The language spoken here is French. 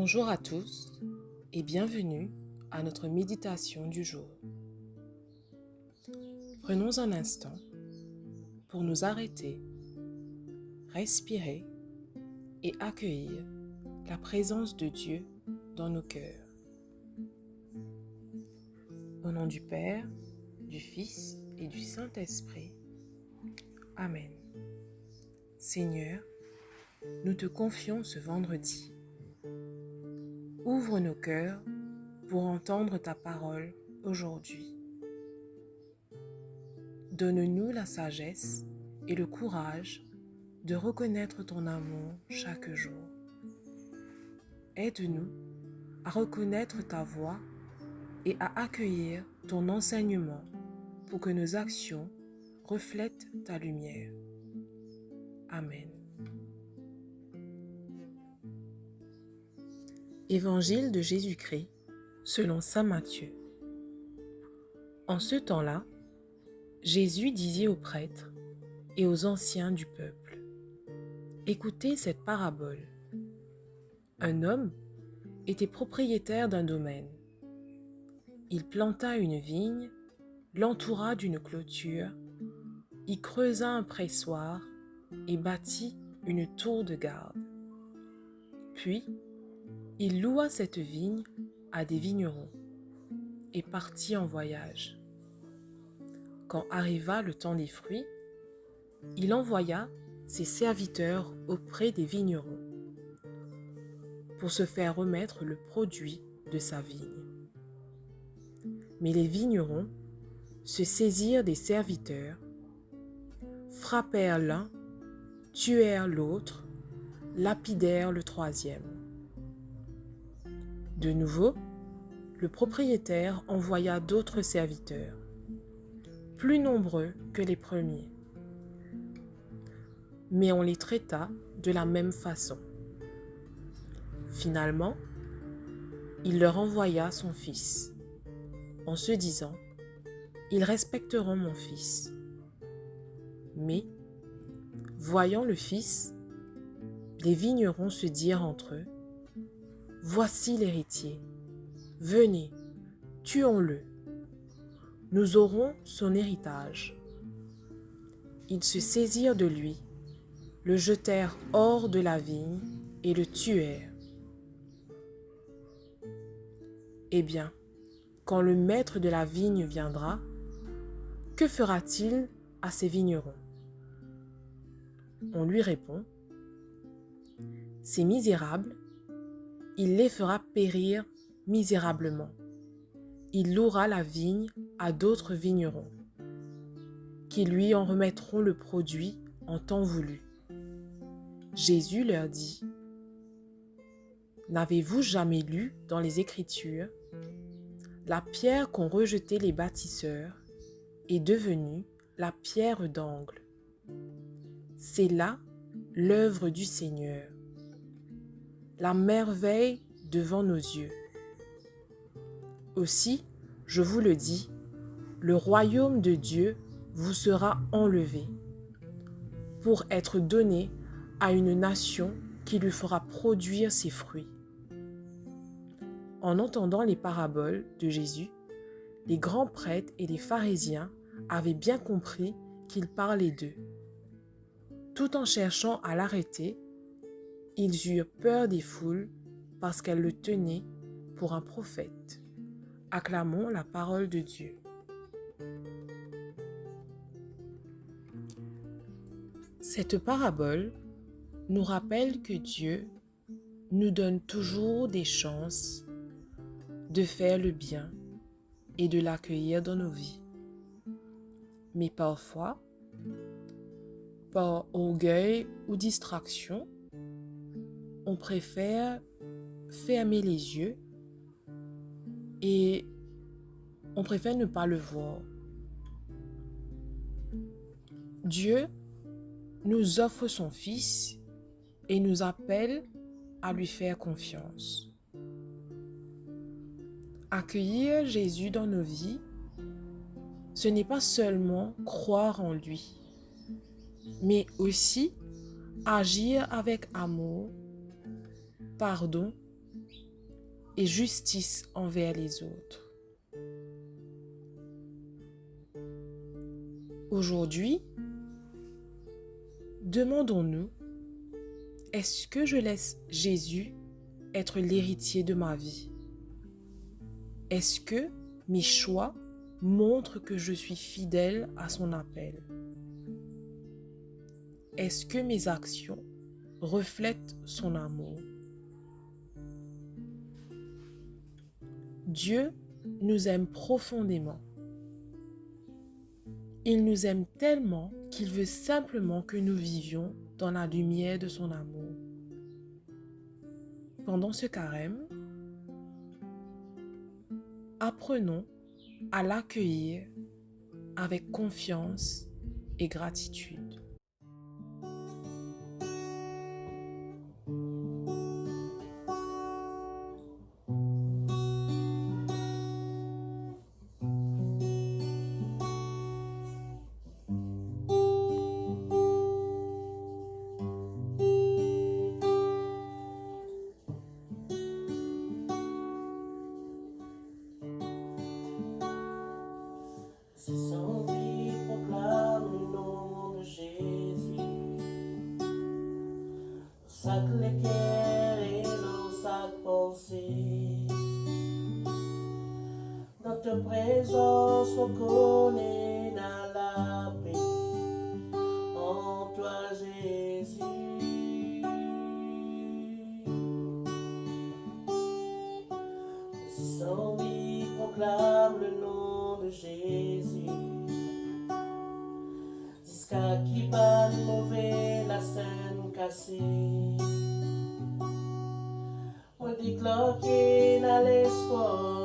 Bonjour à tous et bienvenue à notre méditation du jour. Prenons un instant pour nous arrêter, respirer et accueillir la présence de Dieu dans nos cœurs. Au nom du Père, du Fils et du Saint-Esprit. Amen. Seigneur, nous te confions ce vendredi. Ouvre nos cœurs pour entendre ta parole aujourd'hui. Donne-nous la sagesse et le courage de reconnaître ton amour chaque jour. Aide-nous à reconnaître ta voix et à accueillir ton enseignement pour que nos actions reflètent ta lumière. Amen. Évangile de Jésus-Christ selon saint Matthieu. En ce temps-là, Jésus disait aux prêtres et aux anciens du peuple: Écoutez cette parabole. Un homme était propriétaire d'un domaine. Il planta une vigne, l'entoura d'une clôture, y creusa un pressoir et bâtit une tour de garde. Puis, il loua cette vigne à des vignerons et partit en voyage. Quand arriva le temps des fruits, il envoya ses serviteurs auprès des vignerons pour se faire remettre le produit de sa vigne. Mais les vignerons se saisirent des serviteurs, frappèrent l'un, tuèrent l'autre, lapidèrent le troisième. De nouveau, le propriétaire envoya d'autres serviteurs, plus nombreux que les premiers. Mais on les traita de la même façon. Finalement, il leur envoya son fils, en se disant: Ils respecteront mon fils. Mais, voyant le fils, les vignerons se dirent entre eux: Voici l'héritier, venez, tuons-le. Nous aurons son héritage. Ils se saisirent de lui, le jetèrent hors de la vigne et le tuèrent. Eh bien, quand le maître de la vigne viendra, que fera-t-il à ces vignerons? On lui répond: Ces misérables, il les fera périr misérablement. Il louera la vigne à d'autres vignerons, qui lui en remettront le produit en temps voulu. Jésus leur dit: N'avez-vous jamais lu dans les Écritures: La pierre qu'ont rejetée les bâtisseurs est devenue la pierre d'angle. C'est là l'œuvre du Seigneur, la merveille devant nos yeux. Aussi, je vous le dis, le royaume de Dieu vous sera enlevé pour être donné à une nation qui lui fera produire ses fruits. En entendant les paraboles de Jésus, les grands prêtres et les pharisiens avaient bien compris qu'il parlait d'eux. Tout en cherchant à l'arrêter, ils eurent peur des foules parce qu'elles le tenaient pour un prophète. Acclamons la parole de Dieu. Cette parabole nous rappelle que Dieu nous donne toujours des chances de faire le bien et de l'accueillir dans nos vies. Mais parfois, par orgueil ou distraction, on préfère fermer les yeux et on préfère ne pas le voir. Dieu nous offre son Fils et nous appelle à lui faire confiance. Accueillir Jésus dans nos vies, ce n'est pas seulement croire en lui, mais aussi agir avec amour, pardon et justice envers les autres. Aujourd'hui, demandons-nous, est-ce que je laisse Jésus être l'héritier de ma vie? Est-ce que mes choix montrent que je suis fidèle à son appel? Est-ce que mes actions reflètent son amour? Dieu nous aime profondément. Il nous aime tellement qu'il veut simplement que nous vivions dans la lumière de son amour. Pendant ce carême, apprenons à l'accueillir avec confiance et gratitude. Si son vie proclame le nom de Jésus, sac l'équerre et dans sa pensée. Dans ta présence, on connaît dans la paix, en toi Jésus. Si son vie proclame le nom de Jésus, jusqu'à qui bat mauvais la scène cassée, on déclare qu'il a l'espoir